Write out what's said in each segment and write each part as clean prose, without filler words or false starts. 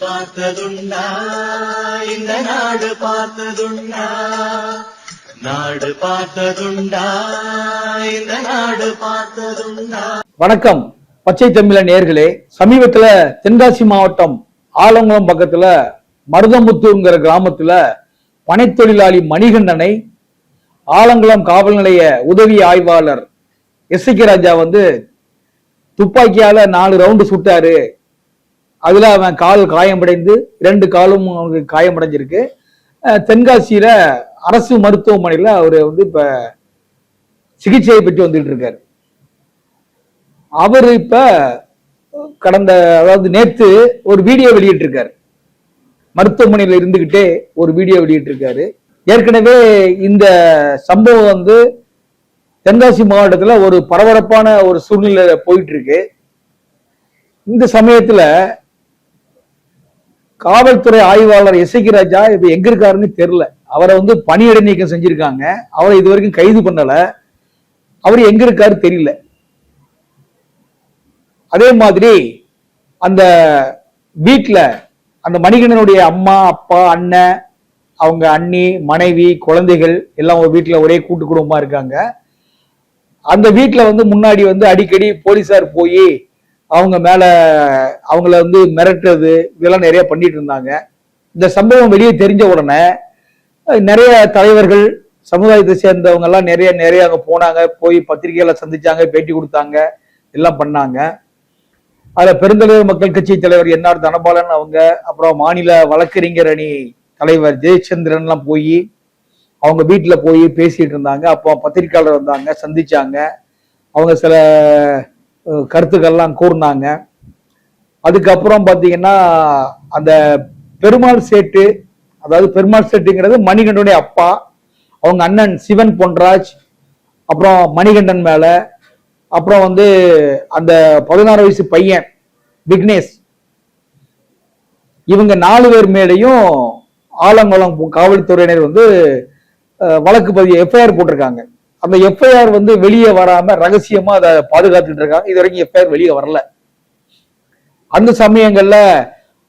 பார்த்ததுண்டா இந்த நாடு பார்த்ததுண்டா, நாடு பார்த்ததுண்டா இந்த நாடு பார்த்ததுண்டா. வணக்கம் பச்சை தமிழ நேயர்களே. சமீபத்துல தென்காசி மாவட்டம் ஆலங்குளம் பக்கத்துல மருதமுத்தூர்ங்கிற கிராமத்துல பனைத்தொழிலாளி மணிகண்டனை ஆலங்குளம் காவல் நிலைய உதவி ஆய்வாளர் எஸ்.கே. ராஜா துப்பாக்கியால 4 ரவுண்டு சுட்டாரு. அதுல அவன் கால் காயமடைந்து 2 காலும் அவனுக்கு காயமடைஞ்சிருக்கு. தென்காசியில அரசு மருத்துவமனையில அவரு இப்ப சிகிச்சையை பெற்று வந்துட்டு இருக்காரு. அவரு இப்ப நேத்து ஒரு வீடியோ வெளியிட்டு இருக்காரு. மருத்துவமனையில இருந்துகிட்டே ஒரு வீடியோ வெளியிட்டு இருக்காரு. ஏற்கனவே இந்த சம்பவம் தென்காசி மாவட்டத்துல ஒரு பரபரப்பான ஒரு சூழ்நிலை போயிட்டு இருக்கு. இந்த சமயத்துல காவல்துறை ஆய்வாளர் எஸ்.கே. ராஜா இப்ப எங்க இருக்காருன்னு தெரியல. அவரை பணியிடை நீக்கம் செஞ்சிருக்காங்க. அவரை இது வரைக்கும் கைது பண்ணல. அவர் எங்க இருக்காரு தெரியல. அதே மாதிரி அந்த வீட்டுல அந்த மணிகண்டனுடைய அம்மா, அப்பா, அண்ணன், அவங்க அண்ணி, மனைவி, குழந்தைகள் எல்லாம் ஒரு வீட்டுல ஒரே கூட்டு குடும்பமா இருக்காங்க. அந்த வீட்டுல முன்னாடி அடிக்கடி போலீசார் போய் அவங்க மேல அவங்கள மிரட்டுறது இதெல்லாம் நிறைய பண்ணிட்டு இருந்தாங்க. இந்த சம்பவம் வெளியே தெரிஞ்ச உடனே நிறைய தலைவர்கள், சமுதாயத்தை சேர்ந்தவங்க எல்லாம் நிறைய அங்க போனாங்க. போய் பத்திரிகையில சந்திச்சாங்க, பேட்டி கொடுத்தாங்க, எல்லாம் பண்ணாங்க. அதுல பெருந்தலைவர் மக்கள் கட்சி தலைவர் என்.ஆர். தனபாலன் அவங்க, அப்புறம் மாநில வழக்கறிஞர் அணி தலைவர் ஜெயச்சந்திரன் எல்லாம் போய் அவங்க வீட்டுல போய் பேசிட்டு இருந்தாங்க. அப்போ பத்திரிகையாளர் வந்தாங்க, சந்திச்சாங்க. அவங்க சில கருத்துக்கள்லாம் கூர்னாங்க. அதுக்கப்புறம் பாத்தீங்கன்னா அந்த பெருமாள் சேட்டு, அதாவது பெருமாள் சேட்டுங்கிறது மணிகண்டனுடைய அப்பா, அவங்க அண்ணன் சிவன் பொன்ராஜ், அப்புறம் மணிகண்டன் மேல, அப்புறம் அந்த 16 வயசு பையன் விக்னேஷ், இவங்க 4 பேர் மேலையும் ஆலங்குளம் காவல்துறையினர் வழக்கு பதிவு எஃப்ஐஆர் போட்டிருக்காங்க. அந்த எஃப்ஐஆர் வெளியே வராம ரகசியமா அதை பாதுகாத்துட்டு இருக்காங்க. இது வரைக்கும் எஃப்ஐஆர் வெளியே வரல. அந்த சமயங்கள்ல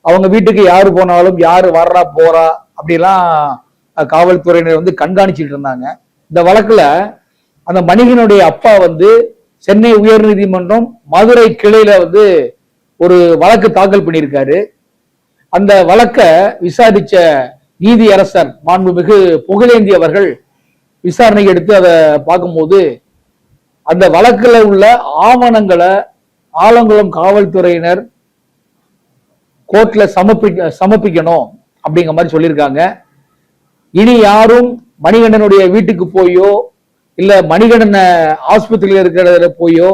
அவங்க வீட்டுக்கு யாரு போனாலும், யாரு வர்றா போறா அப்படிலாம் காவல்துறையினர் கண்காணிச்சுட்டு இருந்தாங்க. இந்த வழக்குல அந்த மணிகனுடைய அப்பா சென்னை உயர் நீதிமன்றம் மதுரை கிளையில ஒரு வழக்கு தாக்கல் பண்ணியிருக்காரு. அந்த வழக்க விசாரிச்ச நீதி அரசர் மாண்புமிகு புகழேந்தி அவர்கள் விசாரணை எடுத்து அதை பார்க்கும்போது அந்த வழக்குல உள்ள ஆவணங்களை ஆலங்குளம் காவல்துறையினர் கோர்ட்ல சமர்ப்பிக்கணும் அப்படிங்கிற மாதிரி சொல்லியிருக்காங்க. இனி யாரும் மணிகண்டனுடைய வீட்டுக்கு போயோ இல்ல மணிகண்டனை ஆஸ்பத்திரியில இருக்கிற போயோ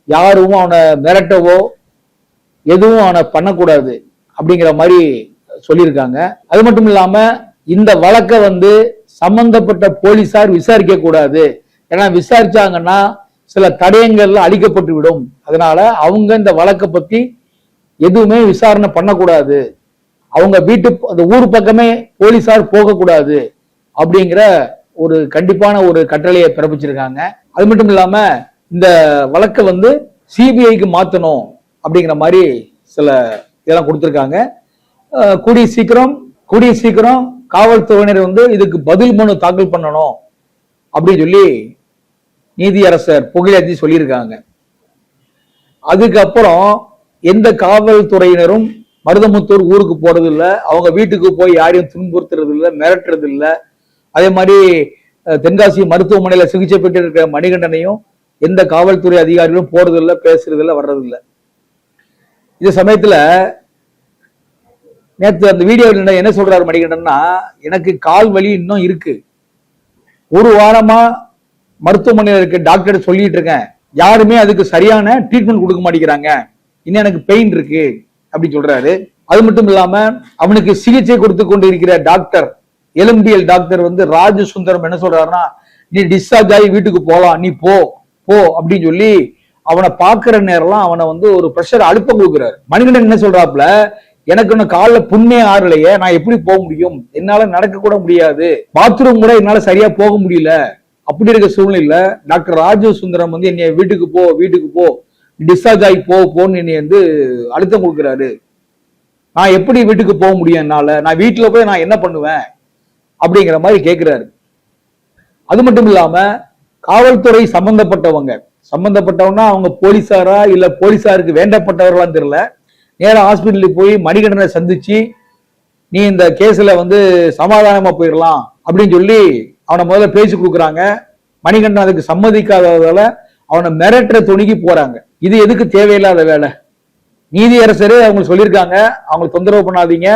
யாரும் அவனை மிரட்டவோ எதுவும் அவனை பண்ணக்கூடாது அப்படிங்கிற மாதிரி சொல்லியிருக்காங்க. அது மட்டும் இல்லாம இந்த வழக்க சம்பந்தப்பட்ட போலீசார் விசாரிக்க கூடாது. ஏன்னா விசாரிச்சாங்கன்னா சில தடயங்கள்ல அளிக்கப்பட்டு விடும். அதனால அவங்க இந்த வழக்கை பத்தி எதுவுமே விசாரணை பண்ணக்கூடாது. அவங்க அந்த ஊர் பக்கமே போலீசார் போகக்கூடாது அப்படிங்கிற ஒரு கண்டிப்பான ஒரு கட்டளையை பிறப்பிச்சிருக்காங்க. அது மட்டும் இல்லாம இந்த வழக்கை சிபிஐக்கு மாத்தணும் அப்படிங்கிற மாதிரி சில இதெல்லாம் கொடுத்திருக்காங்க. கூடிய சீக்கிரம் காவல்துறையினர் இதுக்கு பதில் மனு தாக்கல் பண்ணணும் அப்படின்னு சொல்லி நீதியரசர் புகழேந்தி சொல்லியிருக்காங்க. அதுக்கப்புறம் எந்த காவல்துறையினரும் மருதமுத்தூர் ஊருக்கு போறது இல்லை, அவங்க வீட்டுக்கு போய் யாரையும் துன்புறுத்துறது இல்லை, மிரட்டுறது இல்லை. அதே மாதிரி தென்காசி மருத்துவமனையில சிகிச்சை பெற்று இருக்கிற மணிகண்டனையும் எந்த காவல்துறை அதிகாரிகளும் போறது இல்லை, பேசுறது இல்லை, வர்றது இல்லை. இந்த சமயத்துல நேற்று அந்த வீடியோ என்ன சொல்றாரு மணிகண்டன்னா, எனக்கு கால் வலி இன்னும் இருக்கு, 1 வாரமா மருத்துவமனையில இருக்க டாக்டர் சொல்லிட்டு இருக்கேன், யாருமே அதுக்கு சரியான ட்ரீட்மெண்ட் கொடுக்க மாட்டேங்கிறாங்க, இன்னும் எனக்கு பெயின் இருக்கு அப்படின்னு சொல்றாரு. அது மட்டும் இல்லாம அவனுக்கு சிகிச்சை கொடுத்து கொண்டு இருக்கிற டாக்டர், எலும்பியல் டாக்டர் ராஜு சுந்தரம் என்ன சொல்றாருன்னா, நீ டிஸ்சார்ஜ் ஆகி வீட்டுக்கு போலாம், நீ போ அப்படின்னு சொல்லி அவனை பாக்குற நேரம்லாம் அவனை ஒரு பிரஷர் அழுத்தம் கொடுக்குறாரு. மணிகண்டன் என்ன சொல்றாப்புல, எனக்கு ஒண்ணு காலில் புண்ணே ஆறலையே, நான் எப்படி போக முடியும், என்னால நடக்க கூட முடியாது, பாத்ரூம் கூட என்னால சரியா போக முடியல, அப்படி இருக்க சூழ்நிலையில டாக்டர் ராஜு சுந்தரம் என்னைய வீட்டுக்கு போ டிஸ்சார்ஜ் ஆகி போன்னு என்னை அழுத்தம் கொடுக்குறாரு நான் எப்படி வீட்டுக்கு போக முடியும் என்னால, நான் வீட்டுல போய் நான் என்ன பண்ணுவேன் அப்படிங்கிற மாதிரி கேட்கிறாரு. அது மட்டும் இல்லாம காவல்துறை சம்பந்தப்பட்டவங்கன்னா அவங்க போலீஸாரா இல்ல போலீஸாருக்கு வேண்டப்பட்டவர்களான்னு தெரியல. நேரா ஹாஸ்பிட்டலுக்கு போய் மணிகண்டனை சந்திச்சு நீ இந்த கேஸ்ல வந்து சமாதானமா போயிடலாம் அப்படின்னு சொல்லி அவனை முதல்ல பேசி கொடுக்குறாங்க. மணிகண்டன் அதுக்கு சம்மதிக்காததால அவனை மிரட்டுற துணிக்கு போறாங்க. இது எதுக்கு தேவையில்லாத வேலை? நீதியரசரு அவங்க சொல்லியிருக்காங்க, அவங்களை தொந்தரவு பண்ணாதீங்க,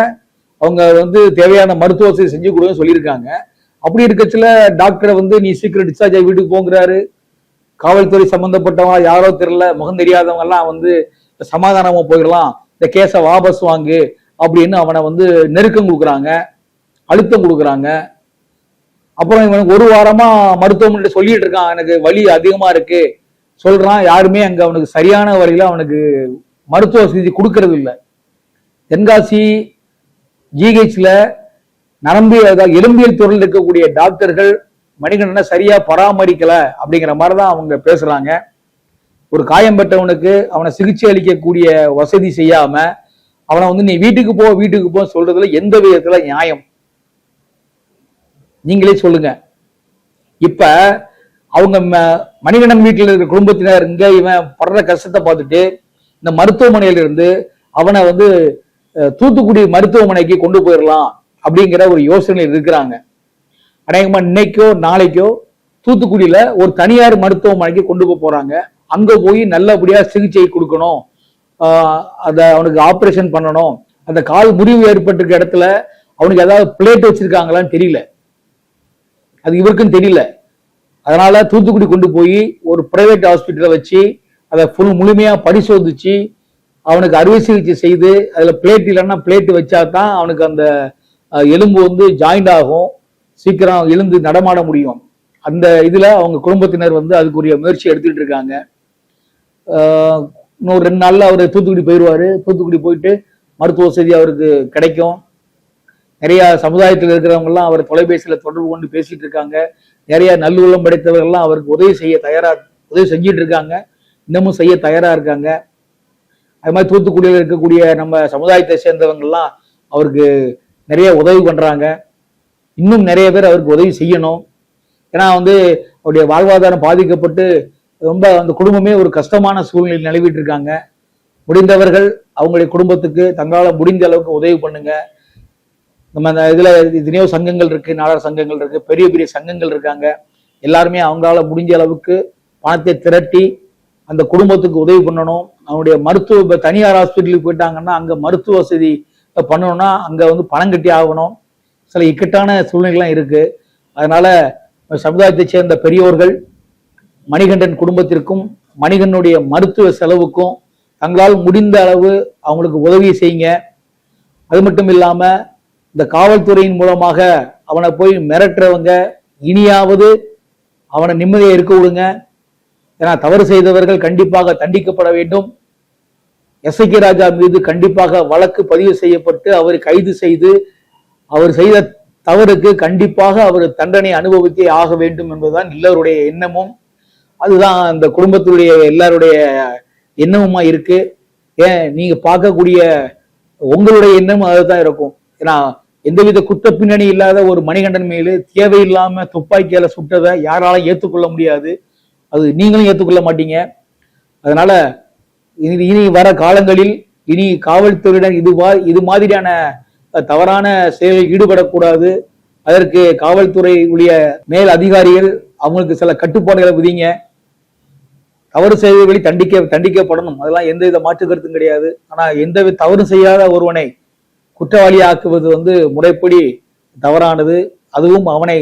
அவங்க வந்து தேவையான மருத்துவ வசதி செஞ்சு கொடுன்னு சொல்லியிருக்காங்க. அப்படி இருக்கச்சுல டாக்டரை வந்து நீ சீக்கிரம் டிஸ்சார்ஜ் ஆகி வீட்டுக்கு போங்கிறாரு. காவல்துறை சம்பந்தப்பட்டவங்க யாரோ தெரியல, முகம் தெரியாதவங்க எல்லாம் வந்து சமாதானமா போயிடலாம், இந்த கேஸை வாபஸ் வாங்கு அப்படின்னு அவனை வந்து நெருக்கம் கொடுக்குறாங்க, அழுத்தம் கொடுக்குறாங்க. அப்புறம் இவனுக்கு ஒரு வாரமா மருத்துவமனை சொல்லிட்டு இருக்கான், எனக்கு வலி அதிகமா இருக்கு சொல்றான். யாருமே அங்க அவனுக்கு சரியான வழியில அவனுக்கு மருத்துவ வசதி கொடுக்கறது இல்லை. தென்காசி ஜிஹெச்ல எலும்பியல் துறையில் இருக்கக்கூடிய டாக்டர்கள் மணிகண்டனை சரியா பராமரிக்கல அப்படிங்கிற மாதிரிதான் அவங்க பேசுறாங்க. ஒரு காயம் பெற்றவனுக்கு அவனை சிகிச்சை அளிக்கக்கூடிய வசதி செய்யாம அவனை வந்து நீ வீட்டுக்கு போ சொல்றதுல எந்த விதத்துல நியாயம்? நீங்களே சொல்லுங்க. இப்ப அவங்க மணிகண்டன் வீட்டில் இருக்கிற குடும்பத்தினர் இங்க இவன் படுற கஷ்டத்தை பார்த்துட்டு இந்த மருத்துவமனையில இருந்து அவனை வந்து தூத்துக்குடி மருத்துவமனைக்கு கொண்டு போயிடலாம் அப்படிங்கிற ஒரு யோசனையில் இருக்கிறாங்க. அநேகமா இன்னைக்கோ நாளைக்கோ தூத்துக்குடியில ஒரு தனியார் மருத்துவமனைக்கு கொண்டு போறாங்க. அங்க போய் நல்லபடியா சிகிச்சை கொடுக்கணும், அவனுக்கு ஆபரேஷன் பண்ணணும். அந்த கால் முறிவு ஏற்பட்டிருக்க இடத்துல அவனுக்கு ஏதாவது பிளேட் வச்சிருக்காங்களான்னு தெரியல, அது இவருக்கும் தெரியல. அதனால தூத்துக்குடி கொண்டு போய் ஒரு பிரைவேட் ஹாஸ்பிட்டலை வச்சு அதை முழுமையா பரிசோதிச்சு அவனுக்கு அறுவை சிகிச்சை செய்து அதுல பிளேட் இல்லைன்னா பிளேட் வச்சா தான் அவனுக்கு அந்த எலும்பு வந்து ஜாயிண்ட் ஆகும், சீக்கிரம் எழுந்து நடமாட முடியும். அந்த இதுல அவங்க குடும்பத்தினர் வந்து அதுக்குரிய முயற்சி எடுத்துட்டு இருக்காங்க. இன்னும் 2 நாள்ல அவரு தூத்துக்குடி போயிடுவாரு. தூத்துக்குடி போயிட்டு மருத்துவ வசதி அவருக்கு கிடைக்கும். நிறைய சமுதாயத்தில் இருக்கிறவங்க எல்லாம் அவர் தொலைபேசியில தொடர்பு கொண்டு பேசிட்டு இருக்காங்க. நிறைய நல்லுள்ளம் படைத்தவர்கள் எல்லாம் அவருக்கு உதவி செஞ்சிட்டு இருக்காங்க, இன்னமும் செய்ய தயாரா இருக்காங்க. அது மாதிரி தூத்துக்குடியில் இருக்கக்கூடிய நம்ம சமுதாயத்தை சேர்ந்தவங்க எல்லாம் அவருக்கு நிறைய உதவி பண்றாங்க. இன்னும் நிறைய பேர் அவருக்கு உதவி செய்யணும். ஏன்னா வந்து அவருடைய வாழ்வாதாரம் பாதிக்கப்பட்டு ரொம்ப அந்த குடும்பமே ஒரு கஷ்டமான சூழ்நிலையில் நிலவிட்டு இருக்காங்க. முடிந்தவர்கள் அவங்களுடைய குடும்பத்துக்கு தங்களால் முடிந்த அளவுக்கு உதவி பண்ணுங்க. நம்ம அந்த இதுல எத்தனையோ சங்கங்கள் இருக்கு, நாடக சங்கங்கள் இருக்கு, பெரிய பெரிய சங்கங்கள் இருக்காங்க. எல்லாருமே அவங்களால முடிஞ்ச அளவுக்கு பணத்தை திரட்டி அந்த குடும்பத்துக்கு உதவி பண்ணணும். அவனுடைய மருத்துவ தனியார் ஹாஸ்பிட்டலுக்கு போயிட்டாங்கன்னா அங்க மருத்துவ வசதி பண்ணணும்னா அங்க வந்து பணம் கட்டி ஆகணும். சில இக்கட்டான சூழ்நிலைலாம் இருக்கு. அதனால சமுதாயத்தை சேர்ந்த பெரியோர்கள் மணிகண்டன் குடும்பத்திற்கும் மணிகண்டனுடைய மருத்துவ செலவுக்கும் தங்களால் முடிந்த அளவு அவங்களுக்கு உதவி செய்யுங்க. அது மட்டும் இல்லாம இந்த காவல்துறையின் மூலமாக அவனை போய் மிரட்டுறவங்க இனியாவது அவனை நிம்மதியை இருக்க விடுங்க. ஏன்னா தவறு செய்தவர்கள் கண்டிப்பாக தண்டிக்கப்பட வேண்டும். எஸ்.கே. ராஜா மீது கண்டிப்பாக வழக்கு பதிவு செய்யப்பட்டு அவரை கைது செய்து அவர் செய்த தவறுக்கு கண்டிப்பாக அவர் தண்டனை அனுபவித்தே ஆக வேண்டும் என்பதுதான் எல்லோருடைய எண்ணமும். அதுதான் அந்த குடும்பத்துடைய எல்லாருடைய எண்ணமுமா இருக்கு. ஏன் நீங்க பார்க்கக்கூடிய உங்களுடைய எண்ணமும் அதுதான் இருக்கும். ஏன்னா எந்தவித குற்ற பின்னணி இல்லாத ஒரு மணிகண்டன் மேலு தேவையில்லாம துப்பாக்கியால சுட்டதை யாரால ஏற்றுக்கொள்ள முடியாது. அது நீங்களும் ஏற்றுக்கொள்ள மாட்டீங்க. அதனால இனி வர காலங்களில் இனி காவல்துறையினர் இது மாதிரியான தவறான செயலில் ஈடுபடக்கூடாது. அதற்கு காவல்துறையுடைய மேல் அதிகாரிகள் அவங்களுக்கு சில கட்டுப்பாடுகளை விதிங்க. தவறு செய்தவர்களை தண்டிக்கப்படணும், அதெல்லாம் எந்தவித மாற்று கருத்தும் கிடையாது. ஆனா எந்த தவறு செய்யாத ஒருவனை குற்றவாளி ஆக்குவது வந்து முறைப்படி தவறானது. அதுவும் அவனை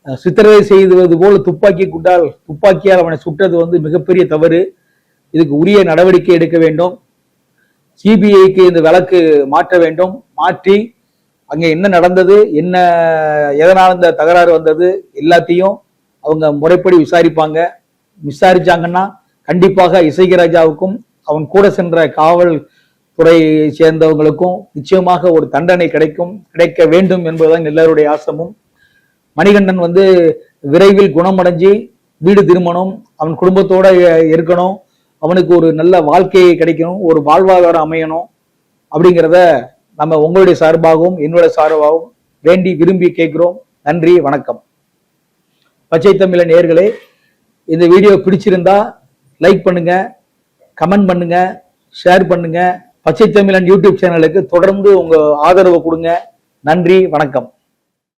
சித்திரவதை செய்வது போல் துப்பாக்கியால் அவனை சுட்டது வந்து மிகப்பெரிய தவறு. இதுக்கு உரிய நடவடிக்கை எடுக்க வேண்டும். சிபிஐக்கு இந்த வழக்கு மாற்ற வேண்டும். மாற்றி அங்க என்ன நடந்தது, என்ன எதனால இந்த தகராறு வந்தது எல்லாத்தையும் அவங்க முறைப்படி விசாரிப்பாங்க. விசாரிச்சாங்கன்னா கண்டிப்பாக எஸ்.கே. ராஜாவுக்கும் அவன் கூட சென்ற காவல்துறை சேர்ந்தவங்களுக்கும் நிச்சயமாக ஒரு தண்டனை கிடைக்க வேண்டும் என்பதுதான் எல்லாருடைய ஆசமும். மணிகண்டன் வந்து விரைவில் குணமடைஞ்சு வீடு திரும்பணும், அவன் குடும்பத்தோட இருக்கணும், அவனுக்கு ஒரு நல்ல வாழ்க்கையை கிடைக்கணும், ஒரு வாழ்வாதாரம் அமையணும் அப்படிங்கிறத நம்ம உங்களுடைய சார்பாகவும் என்னுடைய சார்பாகவும் வேண்டி விரும்பி கேட்கிறோம். நன்றி, வணக்கம். பச்சை தமிழன் நேயர்களே, இந்த வீடியோ பிடிச்சிருந்தா லைக் பண்ணுங்க, கமெண்ட் பண்ணுங்க, ஷேர் பண்ணுங்க. பச்சை தமிழன் யூடியூப் சேனலுக்கு தொடர்ந்து உங்க ஆதரவு கொடுங்க. நன்றி, வணக்கம்.